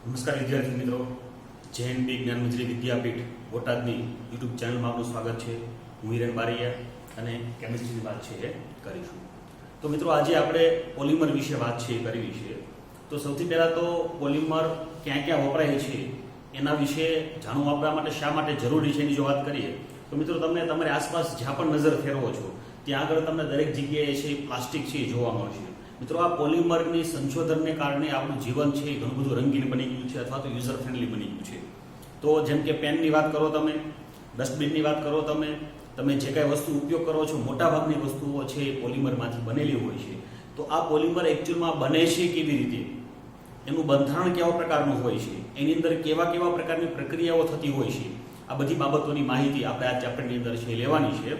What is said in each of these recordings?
નમસ્કાર વિદ્યાર્થી મિત્રો, જૈન જ્ઞાનમંત્રી વિદ્યાપીઠ બોટાદની યુટ્યુબ ચેનલમાં આપનું સ્વાગત છે. હું હિરેન બારૈયા અને કેમિસ્ટ્રીની વાત છે એ કરીશું. તો મિત્રો, આજે આપણે પોલિમર વિશે વાત છે કરવી છે. તો સૌથી પહેલાં તો પોલિમર ક્યાં ક્યાં વપરાય છે એના વિશે જાણવું આપણા માટે શા માટે જરૂરી છે એની જો વાત કરીએ તો મિત્રો, તમને તમારી આસપાસ જ્યાં પણ નજર ફેરવો છો ત્યાં આગળ તમને દરેક જગ્યાએ છે પ્લાસ્ટિક છે જોવા મળશે. મિત્રો, આ પોલિમરની સંશોધનને કારણે આપણું જીવન છે એ ઘણું બધું રંગીન બની ગયું છે અથવા તો યુઝર ફ્રેન્ડલી બની ગયું છે. તો જેમ કે પેનની વાત કરો, તમે ડસ્ટબિનની વાત કરો, તમે જે કાંઈ વસ્તુ ઉપયોગ કરો છો, મોટાભાગની વસ્તુઓ છે એ પોલિમરમાંથી બનેલી હોય છે. તો આ પોલિમર એકચ્યુઅલમાં બને છે કેવી રીતે, એનું બંધારણ કેવા પ્રકારનું હોય છે, એની અંદર કેવા કેવા પ્રકારની પ્રક્રિયાઓ થતી હોય છે, આ બધી બાબતોની માહિતી આપણે આ ચેપ્ટરની અંદર છે લેવાની છે.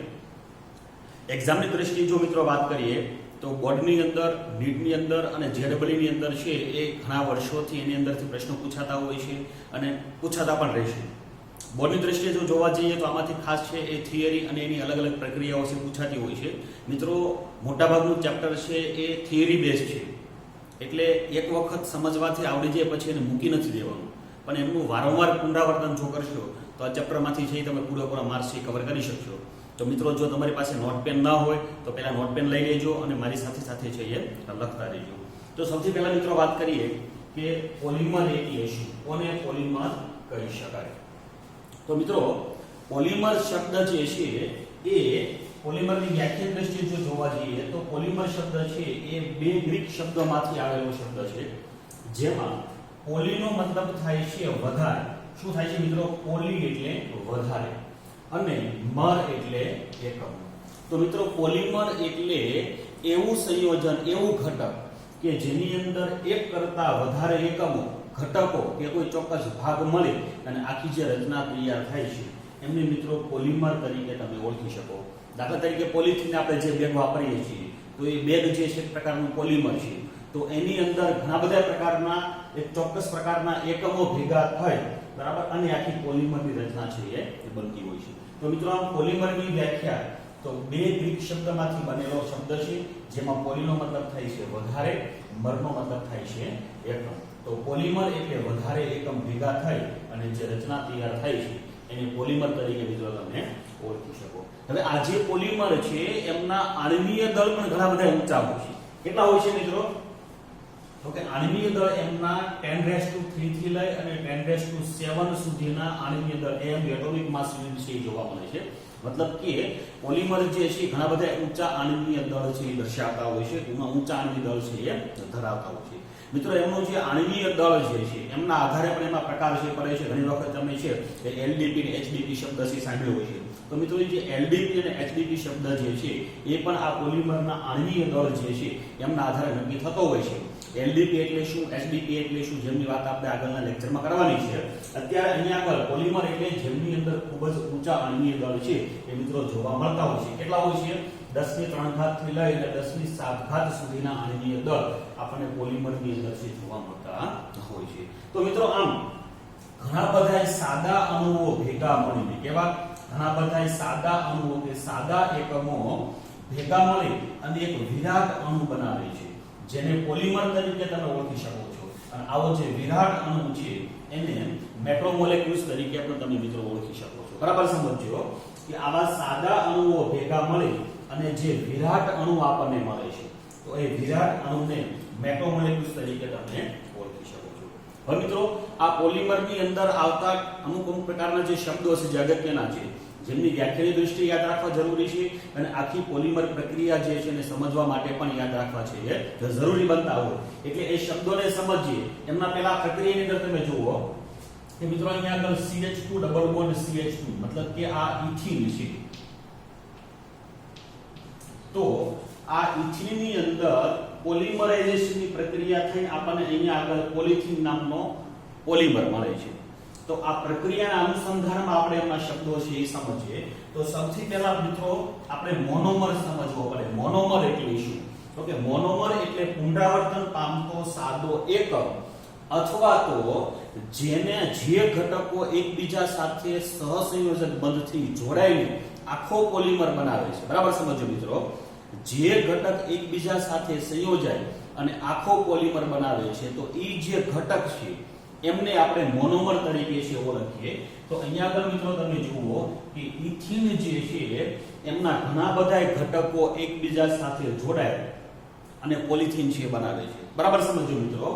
એક્ઝામની દ્રષ્ટિએ જો મિત્રો વાત કરીએ તો બોર્ડની અંદર, નીટની અંદર અને JEEની અંદર છે એ ઘણા વર્ષોથી એની અંદરથી પ્રશ્નો પૂછાતા હોય છે અને પૂછાતા પણ રહેશે. બોર્ડની દ્રષ્ટિએ જો જોવા જઈએ તો આમાંથી ખાસ છે એ થિયરી અને એની અલગ અલગ પ્રક્રિયાઓ છે પૂછાતી હોય છે. મિત્રો, મોટાભાગનું ચેપ્ટર છે એ થિયરી બેઝ છે, એટલે એક વખત સમજવાથી આવડી જાય પછી એને મૂકી નથી દેવાનું, પણ એમનું વારંવાર પુનરાવર્તન જો કરશો તો આ ચેપ્ટરમાંથી છે તમે પૂરેપૂરા માર્ક્સ કવર કરી શકશો. તો મિત્રો, જો તમારી પાસે નોટ પેન ના હોય તો પહેલાં નોટ પેન લઈ લેજો અને મારી સાથે સાથે છે એ લખતા રહેજો. તો સૌથી પહેલાં મિત્રો વાત કરીએ કે પોલિમર એટલે શું, કોને પોલિમર કહી શકાય. તો મિત્રો, પોલિમર શબ્દ જે છે એ પોલિમરની વ્યાખ્યા દ્રષ્ટિએ જો જોવા જઈએ તો પોલિમર શબ્દ છે એ બે ગ્રીક શબ્દોમાંથી આવેલો શબ્દ છે, જેમાં પોલીનો મતલબ થાય છે વધારે. શું થાય છે મિત્રો? પોલી એટલે વધારે અને મર એટલે એકમ. તો મિત્રો, પોલિમર એટલે એવું સંયોજન, એવું ઘટક કે જેની અંદર એક કરતા વધારે એકમો, ઘટકો કે કોઈ ચોક્કસ ભાગ મળે અને આખી જે રચના તૈયાર થાય છે એમને મિત્રો પોલિમર તરીકે તમે ઓળખી શકો. દાખલા તરીકે પોલિથીન આપણે જે બેગ વાપરીએ છીએ તો એ બેગ જે છે એક પ્રકારનું પોલિમર છે. તો એની અંદર ઘણા બધા પ્રકારના એક ચોક્કસ પ્રકારના એકમો ભેગા થાય, બરાબર, અને આખી પોલિમરની રચના છે એ બનતી હોય છે. તો મિત્રો, આમ પોલિમરની વ્યાખ્યા તો બે ગ્રીક શબ્દમાંથી બનેલો શબ્દ છે, જેમાં પોલીનો મતલબ થાય છે વધારે, મરનો મતલબ થાય છે એકમ. તો પોલિમર એટલે વધારે એકમ ભેગા થાય અને જે રચના તૈયાર થાય છે એને પોલિમર તરીકે મિત્રો તમે ઓળખી શકો. હવે આ જે પોલિમર છે એમના આણ્વીય દળ પણ ઘણા બધા ઊંચા હોય છે. કેટલા હોય છે મિત્રો? તો કે આણ્વીય દળ એમના 10⁻³ થી લઈ અને 10⁻⁷ સુધીના આણ્વીય દળ એટોમિક માસ યુનિટ છે જોવા મળે છે. મતલબ કે પોલિમર જે છે ઘણા બધા ઊંચા આણ્વીય દળ છે એ દર્શાવતા હોય છે, ઊંચા આણ્વીય દળ છે એ ધરાવતા હોય છે. મિત્રો, એમનું જે આણ્વીય દળ જે છે એમના આધારે પણ એમાં પ્રકાર છે પડે છે. ઘણી વખત તમે છે એ LDP અને HDP શબ્દ છે સાંભળ્યો હોય છે. તો મિત્રો, જે LDP અને HDP શબ્દ જે છે એ પણ આ પોલિમરના આણ્વીય દળ જે છે એમના આધારે નક્કી થતો હોય છે. LDP એટલે શું, HDP એટલે શું, જેમની વાત આપણે આગળના લેક્ચરમાં કરવાની છે. અત્યારે અહીંયા આગળ પોલિમર એટલે જેમની અંદર ખૂબ જ ઊંચા આણ્વીય દળ છે એ મિત્રો જોવા મળતા હોય છે. કેટલા હોય છે? 10⁻³ થી લઈ અને 10⁻⁷ સુધીના આણ્વીય દળ આપણને પોલિમરની અંદર છે જોવા મળતા હોય છે. તો મિત્રો, આમ ઘણા બધા સાદા અણુઓ ભેગા મળીને, કેવા ઘણા બધા સાદા અણુઓ કે સાદા એકમો ભેગા મળી અને એક વિરાટ અણુ બનાવે છે, જેને પોલિમર તરીકે તમે ઓળખી શકો છો. અને આવો જે વિરાટ અણુ છે એને મેક્રોમોલેક્યુલ્સ તરીકે પણ તમે મિત્રો ઓળખી શકો છો. બરાબર સમજો કે આવા સાદા અણુઓ ભેગા મળી અને જે વિરાટ અણુ આપણને મળે છે તો એ વિરાટ અણુને મેક્રોમોલેક્યુલ્સ તરીકે તમે ઓળખી શકો છો. હવે મિત્રો, આ પોલિમરની અંદર આવતા અમુક પ્રકારના જે શબ્દો છે જે અગત્યના છે, જેમની વ્યાખ્યાની દ્રષ્ટિએ યાદ રાખવા જરૂરી છે અને આખી પોલિમર પ્રક્રિયા જે છે એને સમજવા માટે પણ યાદ રાખવા છે એ જરૂરી બનતા હોય. એટલે એ શબ્દોને સમજીએ એમના પહેલા પ્રક્રિયાની અંદર તમે જુઓ કે મિત્રો, અહીંયા આગળ CH2 ડબલ બોન્ડ CH2 મતલબ કે આ ઇથિન છે. તો આ ઇથિનની અંદર પોલિમરાઇઝેશનની પ્રક્રિયા થઈ આપણને અહીંયા આગળ પોલિથીન નામનો પોલિમર મળે છે. તો આ પ્રક્રિયાના અનુસંધાનમાં આપણે એમના શબ્દો છે એ સમજીએ તો સૌથી પહેલા મિત્રો આપણે મોનોમર સમજવો પડે. મોનોમર એટલે શું? તો કે મોનોમર એટલે પુનરાવર્તન પામતો સાદો એકમ અથવા તો જેને જે ઘટકો એકબીજા સાથે સહસંયોજક બંધથી જોડાઈને આખો પોલિમર બનાવે છે. બરાબર સમજો મિત્રો, જે ઘટક એકબીજા સાથે સંયોજાય અને આખો પોલિમર બનાવે છે તો એ જે ઘટક છે એમને આપણે મોનોમર તરીકે છે ઓળખીએ. તો અહીંયા આગળ મિત્રો તમે જુઓ કે ઇથિન જે છે એમના ઘણા બધા ઘટકો એકબીજા સાથે જોડાય અને પોલિથીન છે બનાવે છે. બરાબર સમજો મિત્રો,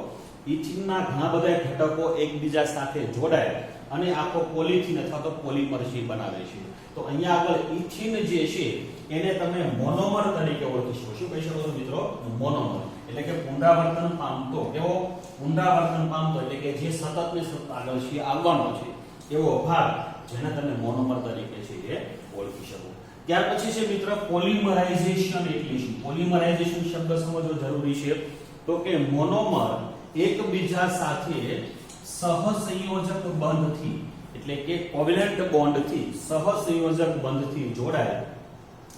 ઇથિનના ઘણા બધા ઘટકો એકબીજા સાથે જોડાય અને આખો પોલિથીન અથવા તો પોલિમર છે બનાવે છે. તો અહીંયા આગળ ઇથિન જે છે એને તમે મોનોમર તરીકે ઓળખી શકો. શું કહી શકો છો મિત્રો? મોનોમર એટલે કે પુનરાવર્તન પામતો, કેવો પુનરાવર્તન પામતો એટલે કે જે સતત ને સતત આગળ છે આવવાનો છે એવો ભાગ, જેને તમે મોનોમર તરીકે છે એ ઓળખી શકો. ત્યાર પછી છે મિત્ર પોલિમરાઇઝેશન એટલે શું? પોલિમરાઇઝેશન શબ્દ સમજવો જરૂરી છે. તો કે મોનોમર એકબીજા સાથે સહસંયોજક બંધથી એટલે કે કોવેલેન્ટ બોન્ડથી સહસંયોજક બંધથી જોડાય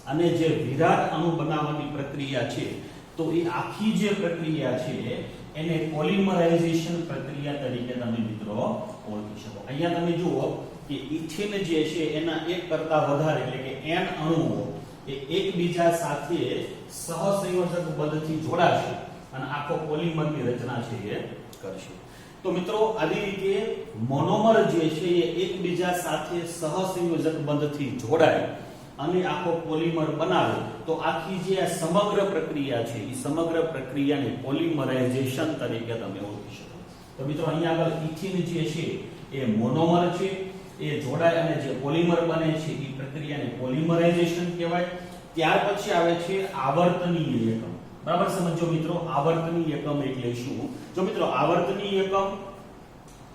અને જે વિરાટ અણુ બનાવવાની પ્રક્રિયા છે, તો એ આખી જે પ્રક્રિયા છે એને પોલિમરાઇઝેશન પ્રક્રિયા તરીકે તમે મિત્રો ઓળખી શકો. અહીંયા તમે જુઓ કે ઇથિન જે છે એના એક કરતા વધારે એટલે કે n અણુઓ એ એકબીજા સાથે સહસંયોજક બંધથી જોડાશે અને આખો પોલિમરની રચના છે એ કરશે. તો મિત્રો આવી રીતે મોનોમર જે છે એ એકબીજા સાથે સહસંયોજક બંધથી જોડાય અને આખો પોલિમર બનાવે તો આખી જે આ સમગ્ર પ્રક્રિયા છે એ સમગ્ર પ્રક્રિયાને પોલિમરાઇઝેશન તરીકે તમે ઓળખી શકો. તો મિત્રો અહીંયા આગળ ઇથિન જે છે એ મોનોમર છે, એ જોડાય અને જે પોલિમર બને છે એ પ્રક્રિયાને પોલિમરાઇઝેશન કહેવાય. ત્યાર પછી આવે છે આવર્તનીય એકમ. બરાબર સમજો મિત્રો, આવર્તનીય એકમ એટલે શું? જો મિત્રો આવર્તનીય એકમ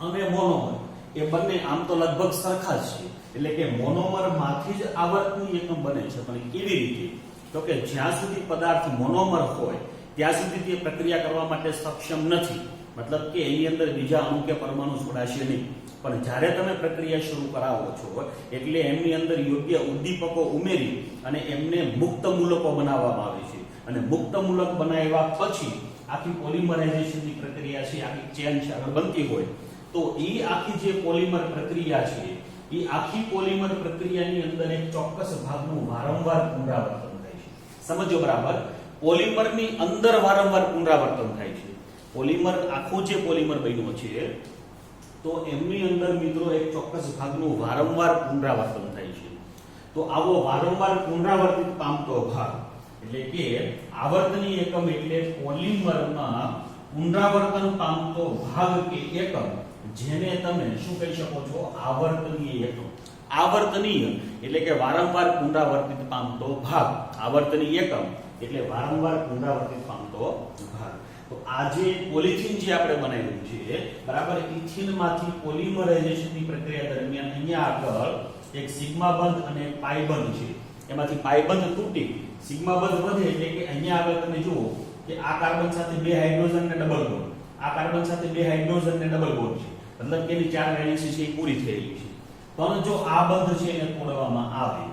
અને મોનોમર એ બંને આમ તો લગભગ સરખા જ છે, એટલે કે મોનોમર માંથી જ આવર્તનીય એકમ બને છે. પણ કેવી રીતે? તો કે જ્યાં સુધી પદાર્થ મોનોમર હોય ત્યાં સુધી તે પ્રક્રિયા કરવા માટે સક્ષમ નથી. મતલબ કે એની અંદર બીજા અણુ કે પરમાણુ જોડાશે નહીં. પણ જ્યારે તમે પ્રક્રિયા શરૂ કરાવો છો એટલે એમની અંદર યોગ્ય ઉદ્દીપકો ઉમેરી અને એમને મુક્ત મૂલકો બનાવવામાં આવે છે. અને મુક્ત મૂલક બનાવ્યા પછી આખી પોલિમરાઇઝેશનની પ્રક્રિયા છે, આખી ચેન છે આગળ બનતી હોય, તો એ આખી જે પોલિમર પ્રક્રિયા છે એ આખી પોલિમર પ્રક્રિયાની અંદર એક ચોક્કસ ભાગનું વારંવાર પુનરાવર્તન થાય છે. સમજો બરાબર, પોલિમરની અંદર વારંવાર પુનરાવર્તન થાય છે. પોલિમર આખું જે પોલિમર બન્યું છે તો એમની અંદર મિત્રો એક ચોક્કસ ભાગનું વારંવાર પુનરાવર્તન થાય છે. તો આવો વારંવાર પુનરાવર્તિત પામતો ભાગ એટલે કે આવર્તનીય એકમ એટલે પોલિમરમાં પુનરાવર્તન પામતો ભાગ કે એકમ, જેને તમે શું કહી શકો છો? આવર્તનીય એકમ. આવર્તનીય એટલે કે વારંવાર પુનરાવર્તિત પામતો ભાગ. આવર્તનીય એકમ એટલે વારંવાર પુનરાવર્તિત પામતો ભાગ. તો આ જે પોલિથીન જે આપણે બનાવ્યું છે બરાબર, ઇથિનમાંથી પોલિમરાઇઝેશનની પ્રક્રિયા દરમિયાન અહીંયા આગળ એક સિગ્મા બંધ અને એક પાઈ બંધ છે. એમાંથી પાઈ બંધ તૂટી સિગ્મા બંધ વધે એટલે કે અહીંયા આગળ તમે જુઓ કે આ કાર્બન સાથે બે હાઇડ્રોજન ને ડબલ બોન્ડ, આ કાર્બન સાથે બે હાઇડ્રોજન ને ડબલ બોન્ડ છે. મતલબ કે એની ચાર વેલેન્સી છે એ પૂરી થયેલી છે. પણ જો આ બંધ છે એને તોડવામાં આવે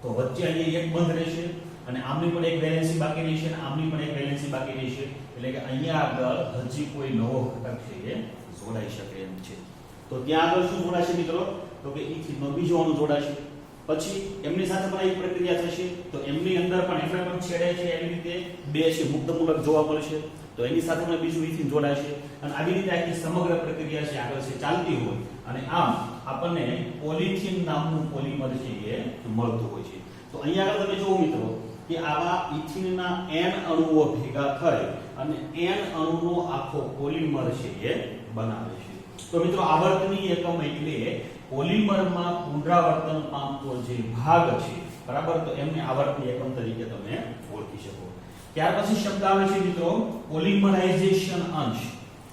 તો વચ્ચે અહીંયા એક બંધ રહેશે અને આમની પણ એક વેલેન્સી બાકી રહેશે અને આમની પણ એક વેલેન્સી બાકી રહેશે. એટલે કે અહીંયા આગળ હજી કોઈ નવો ઘટક છે એ જોડાઈ શકે એમ છે. તો ત્યાં આગળ શું જોડાશે મિત્રો? તો કે ઇથિનનો બીજો અણુ જોડાશે. પછી એમની સાથે પણ એક પ્રક્રિયા થશે તો એમની અંદર પણ એમને પણ છેડે છે એવી રીતે બે છે મુક્ત મૂલક જોવા મળશે તો એની સાથે પણ બીજું ઇથિન જોડાશે અને આવી રીતે આખી સમગ્ર પ્રક્રિયા છે આગળ છે ચાલતી હોય અને આમ આપણને પોલિથીન નામનું પોલિમર છે એ મળતું હોય છે. તો અહીંયા આગળ તમે જુઓ મિત્રો કે આવા ઇથિનના n અણુઓ ભેગા થઈ અને n અણુનો આખો પોલિમર છે એ બનાવે છે. તો મિત્રો આવર્તનીય એકમ એટલે પોલિમરમાં પુનરાવર્તન પામતો જે ભાગ છે બરાબર, તો એમને આવર્તનીય એકમ તરીકે તમે ઓળખી શકો. ત્યાર પછી શબ્દ આવે છે મિત્રો પોલિમરાઇઝેશન અંશ.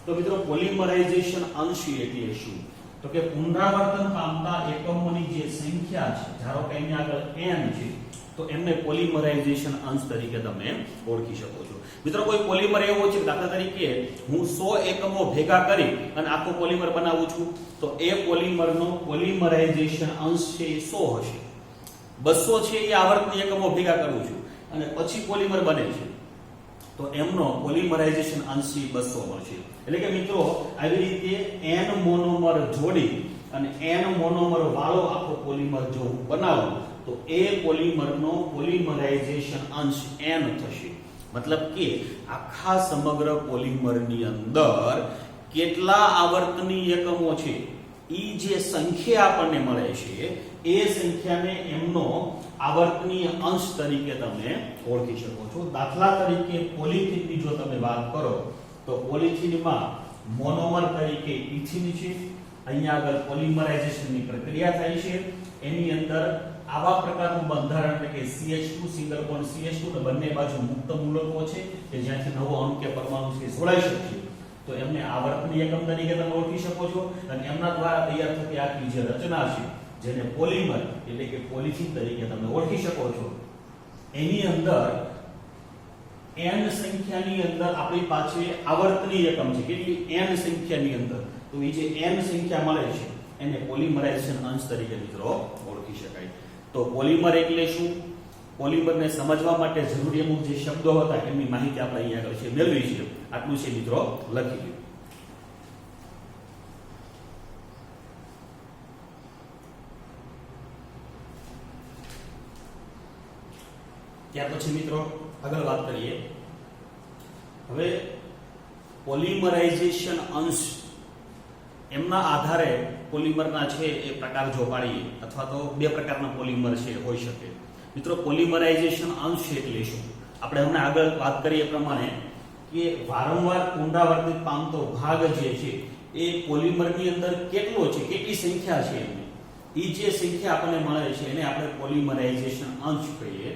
તો મિત્રો પોલિમરાઇઝેશન અંશ એટલે શું? તો કે પુનરાવર્તન પામતા એકમોની જે સંખ્યા છે, ધારો કે અહીંયા આગળ n છે તો એમને પોલિમરાઇઝેશન અંશ તરીકે તમે ઓળખી શકો છો. મિત્રો કોઈ પોલિમર એવો છે દાખલા તરીકે હું 100 એકમો ભેગા કરી અને આખો પોલિમર બનાવું છું તો એ પોલિમરનો પોલિમરાઇઝેશન અંશ છે એ 100 હશે. 200 છે એ આવર્તનીય એકમો ભેગા કરું છું અને પછી પોલિમર બને છે તો એમનો પોલિમરાઇઝેશન અંશ 200 મળશે. એટલે કે મિત્રો આવી રીતે n મોનોમર જોડી અને n મોનોમર વાળો આખો પોલિમર જો હું બનાવું તો એ પોલિમરનો પોલિમરાઇઝેશન અંશ n થશે. મતલબ કે આખા સમગ્ર પોલિમરની અંદર કેટલા આવર્તની એકમો છે ઈ જે સંખ્યા આપણને મળે છે એ સંખ્યાને એમનો આવર્તનીય અંશ તરીકે તમે ઓળખી શકો છો. દાખલા તરીકે પોલિથીનની જો તમે વાત કરો તો પોલિથીનમાં મોનોમર તરીકે ઇથિન છે, અહીંયા આગળ પોલિમરાઇઝેશનની પ્રક્રિયા થાય છે, એની અંદર આવા પ્રકારનું બંધારણ એટલે કે CH2 સિંગલ બોન્ડ CH2 ને બંને બાજુ મુક્ત મૂલકો છે કે જ્યાંથી નવો અણુ કે પરમાણુ છે જોડાઈ શકે, તો એમને આવર્તની એકમ તરીકે તમે ઓળખી શકો છો. અને એમના દ્વારા તૈયાર થતી આખી જે રચના છે જેને પોલિમર એટલે કે પોલિથીન તરીકે તમે ઓળખી શકો છો, એની અંદર n સંખ્યાની અંદર આપણી પાસે આવર્તની એકમ છે. કેટલી? n સંખ્યાની અંદર. તો એ જે n સંખ્યા મળે છે એને પોલિમરાઇઝેશન અંશ તરીકે મિત્રો ઓળખી શકાય. તો પોલિમર એટલે શું? પોલિમરને સમજવા માટે જરૂરી અમુક જે શબ્દો હતા એમની માહિતી આપણે અહીંયા આગળ છે મેળવી છે. આટલું છે મિત્રો, લખી લો. ત્યાર પછી મિત્રો આગળ વાત કરીએ. હવે પોલિમરાઇઝેશન અંશ એમના આધારે પોલિમરના છે એ પ્રકાર જો પાડીએ અથવા તો બે પ્રકારના પોલિમર છે હોઈ શકે. મિત્રો પોલિમરાઇઝેશન અંશ એટલે શું? આપણે હમણાં આગળ વાત કરીએ પ્રમાણે કે વારંવાર પુનરાવર્તિત પામતો ભાગ જે છે એ પોલિમરની અંદર કેટલો છે, કેટલી સંખ્યા છે એની, એ જે સંખ્યા આપણને મળે છે એને આપણે પોલિમરાઇઝેશન અંશ કહીએ.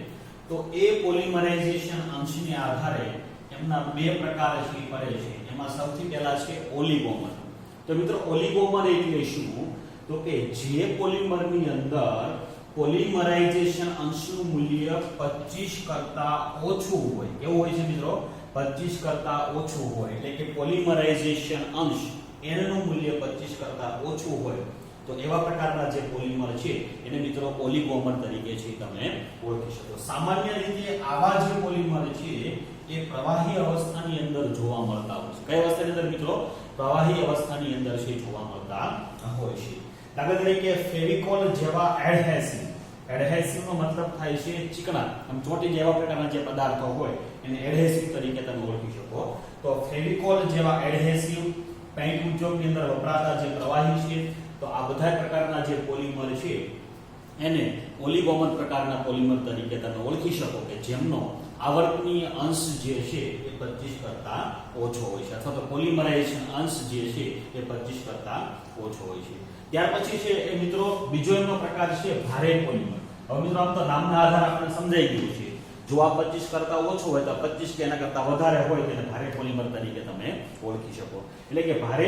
તો એ પોલિમરાઇઝેશન અંશને આધારે એમના બે પ્રકાર છે પડે છે. એમાં સૌથી પહેલા છે ઓલિગોમર. તો મિત્રો ઓલિગોમર એટલે શું? તો કે જે પોલિમરની અંદર પોલિમરાઇઝેશન અંશનું મૂલ્ય 25 કરતા ઓછું હોય. કેવું હોય છે મિત્રો? 25 કરતા ઓછું હોય. એટલે કે પોલિમરાઇઝેશન અંશ n નું મૂલ્ય 25 કરતા ઓછું હોય તો એવા પ્રકારના જે પોલિમર છે એને મિત્રો ઓલિગોમર તરીકે છે તમે ઓળખી શકો. સામાન્ય રીતે આવા જે પોલિમર છે એ પ્રવાહી અવસ્થાની અંદર જોવા મળતા હોય છે. કઈ અવસ્થાની અંદર મિત્રો? પ્રવાહી અવસ્થાની અંદર છે જોવા મળતા હોય છે. દાખલા તરીકે ફેવિકોલ જેવા એડહેસિવ નો મતલબ થાય છે ચીકણા, આમ ચોટી જેવા પ્રકારના જે પદાર્થો હોય એને એડહેસિવ તરીકે તમે ઓળખી શકો. તો ફેવિકોલ જેવા એડહેસિવ, પેઇન્ટ ઉદ્યોગની અંદર વપરાતા જે પ્રવાહી છે, તો આ બધા પ્રકારના જે પોલિમર છે એને ઓલિગોમર પ્રકારના પોલિમર તરીકે તમે ઓળખી શકો કે જેમનો આવર્તનીય અંશ જે છે એ 25 કરતા ઓછો હોય છે, અથવા તો પોલિમરાઇઝેશન અંશ જે છે એ 25 કરતા ઓછો હોય છે. ત્યાર પછી છે એ મિત્રો બીજો એમનો પ્રકાર છે ભારે પોલિમર. હવે મિત્રો આમ તો નામના આધારે આપણે સમજાઈ ગયું છે. જો આ 25 કરતા ઓછો હોય તો 25 કે એના કરતા વધારે હોય તેને ભારે પોલિમર તરીકે તમે ઓળખી શકો. એટલે કે ભારે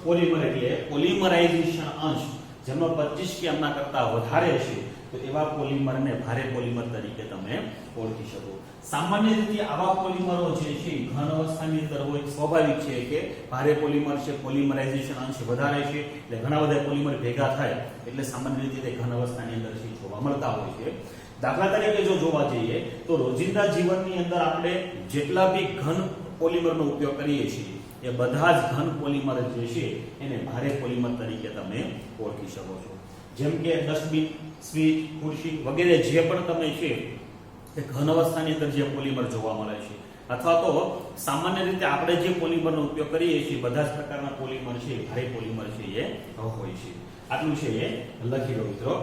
પોલિમર એટલે પોલિમરાઇઝેશન અંશ જેમનો 25 કે એમના કરતા વધારે છે તો એવા પોલિમરને ભારે પોલિમર તરીકે તમે ઓળખી શકો. સામાન્ય રીતે આવા પોલિમરો જે છે ઘન અવસ્થાની અંદર હોય. સ્વાભાવિક છે કે ભારે પોલિમર છે, પોલિમરાઇઝેશન અંશ વધારે છે એટલે ઘણા બધા પોલિમર ભેગા થાય એટલે સામાન્ય રીતે તે ઘન અવસ્થાની અંદર છે જોવા મળતા હોય છે. દાખલા તરીકે જો જોવા જઈએ તો રોજિંદા જીવનની અંદર આપણે જેટલા બી ઘન પોલિમરનો ઉપયોગ કરીએ છીએ એ બધા જ ઘન પોલિમર જે છે એને ભારે પોલિમર તરીકે તમે ઓળખી શકો છો. જેમ કે ડસ્ટબિન, સ્વિચ, ખુરશી વગેરે જે પણ તમે છે એ ઘન અવસ્થાની અંદર જે પોલિમર જોવા મળે છે, અથવા તો સામાન્ય રીતે આપણે જે પોલિમરનો ઉપયોગ કરીએ છીએ બધા જ પ્રકારના પોલિમર છે ભારે પોલિમર છે એ હોય છે. આટલું છે એ લખી લો મિત્રો.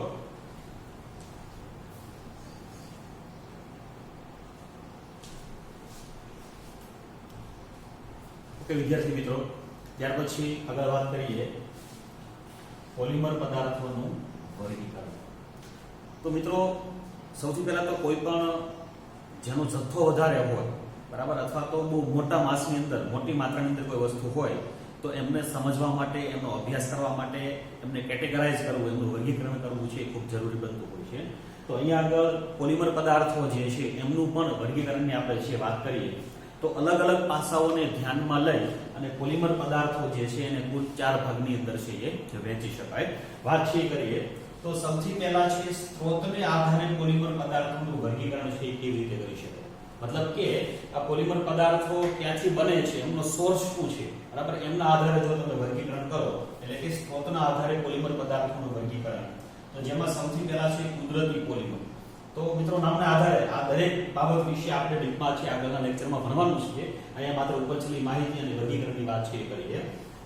વિદ્યાર્થી મિત્રો, ત્યાર પછી આગળ વાત કરીએ પોલિમર પદાર્થોનું વર્ગીકરણ. તો મિત્રો સૌથી પહેલા તો કોઈ પણ જેનો જથ્થો વધારે હોય, બરાબર, અથવા તો બહુ મોટા માસની અંદર, મોટી માત્રાની અંદર કોઈ વસ્તુ હોય તો એમને સમજવા માટે, એમનો અભ્યાસ કરવા માટે, એમને કેટેગરાઇઝ કરવું, એમનું વર્ગીકરણ કરવું છે એ ખૂબ જરૂરી બનતું હોય છે. તો અહીંયા આગળ પોલિમર પદાર્થો જે છે એમનું પણ વર્ગીકરણની આપણે જે વાત કરીએ તો અલગ અલગ પાસાઓને ધ્યાનમાં લઈ અને પોલિમર પદાર્થો જે છે એને કુલ 4 ભાગની અંદર છે એ વહેંચી શકાય. વાત છે કરીએ તો સૌથી પહેલા છે સ્ત્રોતને આધારે પોલિમર પદાર્થોનું વર્ગીકરણ છે એ કેવી રીતે કરી શકાય. મતલબ કે આ પોલિમર પદાર્થો ક્યાંથી બને છે, એમનો સોર્સ શું છે, બરાબર, એમના આધારે જો તમે વર્ગીકરણ કરો એટલે કે સ્ત્રોતના આધારે પોલિમર પદાર્થોનું વર્ગીકરણ, તો જેમાં સૌથી પહેલા છે કુદરતી પોલિમર. તો મિત્રો નામના આધારે આ દરેક બાબત વિશે આપણે ડીપમાં છે આગળના લેક્ચરમાં ભણવાનું છે. અહીંયા માત્ર ઉપરછલ્લી માહિતી અને વર્ગીકરણની વાત છે કરીએ.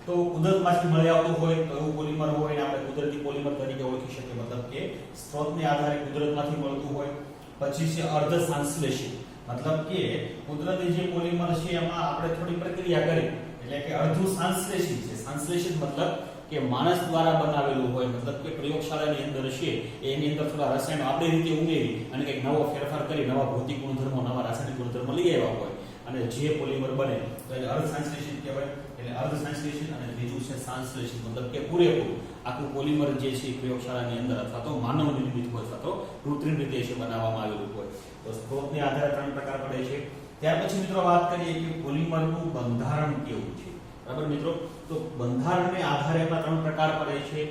તો કુદરતમાંથી મળી આવતું હોય તો એવું પોલિમર હોય ને આપણે કુદરતી પોલિમર તરીકે ઓળખી શકીએ, મતલબ કે સ્ત્રોતને આધારે કુદરતમાંથી મળતું હોય. પછી છે અર્ધ સંશ્લેષિત, મતલબ કે કુદરતી જે પોલિમર છે એમાં આપણે થોડી પ્રક્રિયા કરી એટલે કે અર્ધું સંશ્લેષિત છે. સંશ્લેષિત મતલબ કે માણસ દ્વારા બનાવેલું હોય, મતલબ કે પ્રયોગશાળાની અંદર છે એની અંદર થોડા રસાયણો આપણી રીતે ઉમેરી અને કંઈક નવો ફેરફાર કરી નવા ભૌતિક ગુણધર્મો નવા રાસાયણિક ગુણધર્મો લઈ આવ્યા હોય અને જે પોલિમર બને તો એને અર્ધ સંશ્લેષિત કહેવાય. એટલે અર્ધ સંશ્લેષિત અને ત્રીજું છે સંશ્લેષિત, મતલબ કે પૂરેપૂરું આખું પોલિમર જે છે પ્રયોગશાળાની અંદર અથવા તો માનવ નિર્મિત હોય અથવા તો કૃત્રિમ રીતે છે બનાવવામાં આવેલું હોય. તો સ્ત્રોતને આધારે 3 પ્રકાર પડે છે. ત્યાર પછી મિત્રો વાત કરીએ કે પોલિમરનું બંધારણ કેવું છે. બરાબર મિત્રો, તો બંધારણને આધારે એમાં 3 પ્રકાર પડે છે.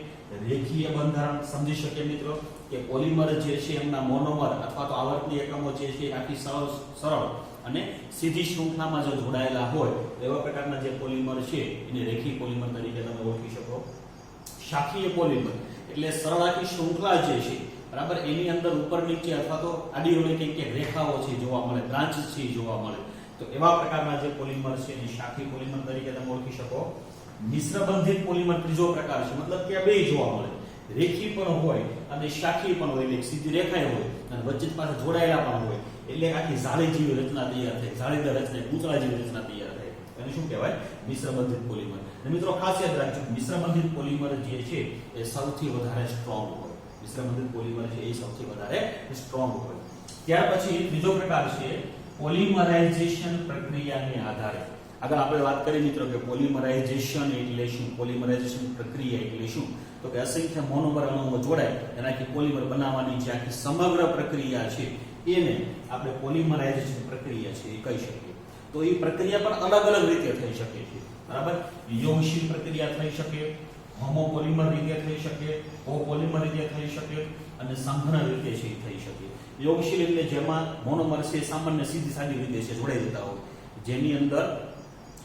રેખીય બંધારણ સમજી શકીએ મિત્રો કે પોલિમર જે છે એમના મોનોમર અથવા તો આવર્તની એકમો જે છે આખી સરળ અને સીધી શૃંખલામાં જો જોડાયેલા હોય એવા પ્રકારના જે પોલિમર છે એને રેખીય પોલિમર તરીકે તમે ઓળખી શકો. શાખીય પોલિમર એટલે સરળ આખી શૃંખલા જે છે બરાબર એની અંદર ઉપર નીચે અથવા તો આડી અવળી કંઈક રેખાઓ છે જોવા મળે, બ્રાન્ચ છે જોવા મળે, તો એવા પ્રકારના જે પોલિમર છે એ શાખીય પોલિમર તરીકે તમે ઓળખી શકો. મિશ્ર બંધિત પોલિમર ત્રીજો પ્રકાર છે, મતલબ કે આ બે જોવા મળે, રેખી પણ હોય અને શાખીય પણ હોય, એટલે સીધી રેખાય હોય અને વચ્ચે પાસે જોડાયેલા પણ હોય, એટલે આખી જાળી જેવી રચના તૈયાર થાય, જાળીદાર રચના, પૂતળા જેવી રચના તૈયાર થાય. એને શું કહેવાય? મિશ્ર બંધિત પોલિમર. અને મિત્રો ખાસ યાદ રાખજો, મિશ્ર બંધિત પોલિમર જે છે એ સૌથી વધારે સ્ટ્રોંગ હોય. મિશ્ર બંધિત પોલિમર છે એ સૌથી વધારે સ્ટ્રોંગ હોય. ત્યાર પછી બીજો પ્રકાર છે પોલિમરાઇઝેશન પ્રક્રિયાને આધારે. આગળ આપણે વાત કરી મિત્રો કે પોલિમરાઇઝેશન એટલે શું, પોલિમરાઇઝેશન પ્રક્રિયા એટલે શું, તો કે અસંખ્ય મોનોમર અણુઓ જોડાય એનાથી પોલિમર બનાવવાની જે આખી સમગ્ર પ્રક્રિયા છે એને આપણે પોલિમરાઇઝેશન પ્રક્રિયા છે એ કહી શકીએ. તો એ પ્રક્રિયા પણ અલગ અલગ રીતે થઈ શકે છે. બરાબર, યોગશીલ પ્રક્રિયા થઈ શકે, હોમોપોલિમર રીતે થઈ શકે, કોપોલિમર રીતે થઈ શકે અને સંઘનન રીતે છે થઈ શકે. યોગશીલ એટલે જેમાં મોનોમર છે સામાન્ય સીધી સાદી રીતે છે જોડાઈ જતા હોય, જેની અંદર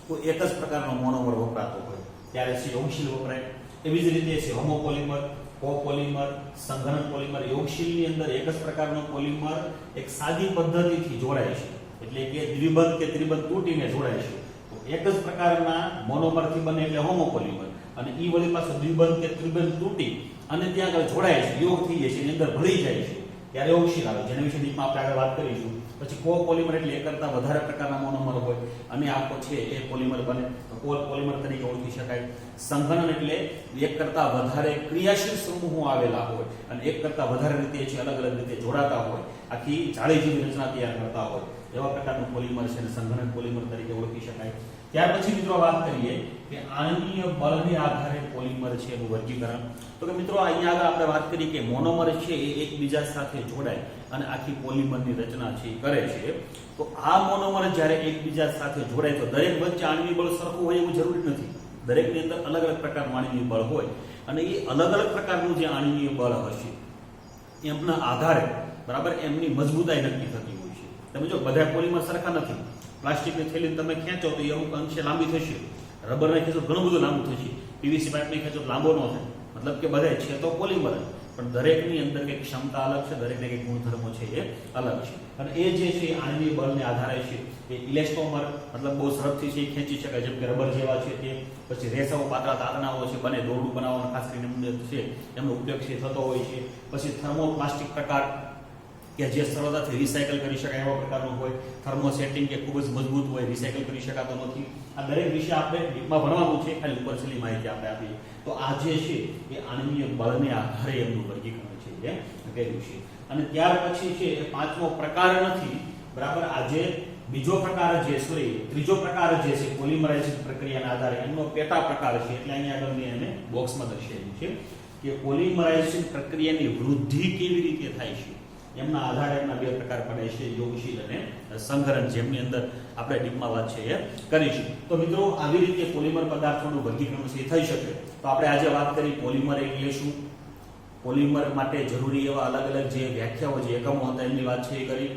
કોઈ એક જ પ્રકારનો મોનોમર વપરાતો હોય ત્યારે છે યોગશીલ વપરાય. એવી જ રીતે છે હોમોપોલિમર, કોપોલિમર, સંઘનન પોલિમર. યોગશીલની અંદર એક જ પ્રકારનો પોલિમર એક સાદી પદ્ધતિથી જોડાય છે, એટલે કે દ્વિબંધ કે ત્રિબંધ તૂટીને જોડાય છે. તો એક જ પ્રકારના મોનોમરથી બને એટલે હોમોપોલિમર, અને ઈ વળી પાછો દ્વિબંધ કે ત્રિબંધ તૂટી અને ત્યાં આગળ જોડાય છે, યોગ થઈ જાય છે, એની અંદર ભળી જાય છે ત્યારે યોગશીલ આવે, જેના વિશે ડીપમાં આપણે આગળ વાત કરીશું. પછી કોપોલિમર એટલે એક કરતા વધારે પ્રકારના મોનોમર હોય અને આખો છે એ પોલિમર બને, તો કોપોલિમર તરીકે ઓળખી શકાય. સંઘનન એટલે એક કરતા વધારે ક્રિયાશીલ સમૂહો આવેલા હોય અને એક કરતા વધારે રીતે છે અલગ અલગ રીતે જોડાતા હોય, આખી જાળી જેવી રચના તૈયાર કરતા હોય, એવા પ્રકારનું પોલિમર છે અને સંઘનન પોલિમર તરીકે ઓળખી શકાય. ત્યાર પછી મિત્રો વાત કરીએ કે આણ્વીય બળને આધારે પોલિમર છે એનું વર્ગીકરણ. તો કે મિત્રો અહીંયા આગળ આપણે વાત કરી કે મોનોમર છે એ એકબીજા સાથે જોડાય અને આખી પોલિમરની રચના છે કરે છે. તો આ મોનોમર જ્યારે એકબીજા સાથે જોડાય તો દરેક વચ્ચે આણ્વીય બળ સરખું હોય એવું જરૂરી નથી. દરેકની અંદર અલગ અલગ પ્રકારનું આણ્વીય બળ હોય અને એ અલગ અલગ પ્રકારનું જે આણ્વીય બળ હશે એમના આધારે બરાબર એમની મજબૂતાઈ નક્કી થતી હોય છે. તમે જો બધા પોલિમર સરખા નથી. પ્લાસ્ટિકની થેલી તમે ખેંચો તો એ અમુક અંશે લાંબી થશે, રબરને ખેંચો ઘણું બધું લાંબુ થશે, પીવીસી પાઇપને ખેંચો લાંબો ન થાય. મતલબ કે બધા છે તો પોલિમર, પણ દરેકની અંદર કંઈક ક્ષમતા અલગ છે, દરેકને કંઈક ગુણધર્મો છે એ અલગ છે. અને એ જે છે આણ્વીય બળને આધારે છે એ ઇલેસ્ટોમર, મતલબ બહુ ઝડપથી છે ખેંચી શકાય, જેમ કે રબર જેવા છે તે. પછી રેસાઓ પાતળા તાતણાઓ છે બને દોરડું બનાવવાનો ખાસ કરીને છે એમનો ઉપયોગ છે થતો હોય છે. પછી થર્મોપ્લાસ્ટિક પ્રકાર કે જે સરળતાથી રિસાયકલ કરી શકાય એવા પ્રકારનું હોય. થર્મોસેટિંગ કે ખૂબ જ મજબૂત હોય, રિસાયકલ કરી શકાતો નથી. આ દરેક વિશે આપણે ડીપમાં ભણવાનું છે, ખાલી ઉપરછલ્લી માહિતી આપણે આપીએ. તો આ જે છે એ આણ્વીય બળને આધારે એમનું વર્ગીકરણ છે એ કર્યું છે. અને ત્યાર પછી છે એ પાંચમો પ્રકાર નથી બરાબર. આજે બીજો પ્રકાર જે ત્રીજો પ્રકાર જે છે પોલિમરાઇઝેશન પ્રક્રિયાના આધારે એમનો પેટા પ્રકાર છે, એટલે અહીંયા આગળ મેં એને બોક્સમાં દર્શાવ્યું છે કે પોલિમરાઇઝેશન પ્રક્રિયાની વૃદ્ધિ કેવી રીતે થાય છે. એમના આધારે એમના બે પ્રકાર પડે છે, યોગશીલ અને સંઘનન, જેમની અંદર આપણે ડીપમાં વાત છે એ કરીશું. તો મિત્રો આવી રીતે પોલિમર પદાર્થોનું વર્ગીકરણ છે થઈ શકે. તો આપણે આજે વાત કરી પોલિમર એટલે શું, પોલિમર માટે જરૂરી એવા અલગ અલગ જે વ્યાખ્યાઓ જે એકમો હતા એમની વાત છે એ કરી.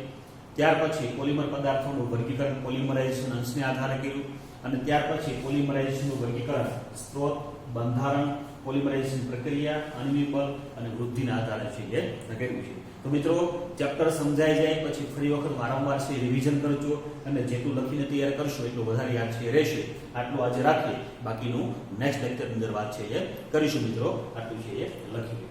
ત્યાર પછી પોલિમર પદાર્થોનું વર્ગીકરણ પોલિમરાઇઝેશન અંશને આધારે કર્યું અને ત્યાર પછી પોલિમરાઇઝેશનનું વર્ગીકરણ સ્ત્રોત, બંધારણ, પોલિમરાઇઝેશન પ્રક્રિયા, આણ્વીય બળ અને વૃદ્ધિના આધારે છે એ કર્યું છે. તો મિત્રો ચેપ્ટર સમજાઈ જાય પછી ફરી વખત વારંવાર છે રિવિઝન કરજો અને જેટલું લખીને તૈયાર કરશો એટલું વધારે યાદ છે રહેશે. આટલું આજે રાખીએ, બાકીનું નેક્સ્ટ લેક્ચરની અંદર વાત છે એ કરીશું મિત્રો. આટલું છે એ લખી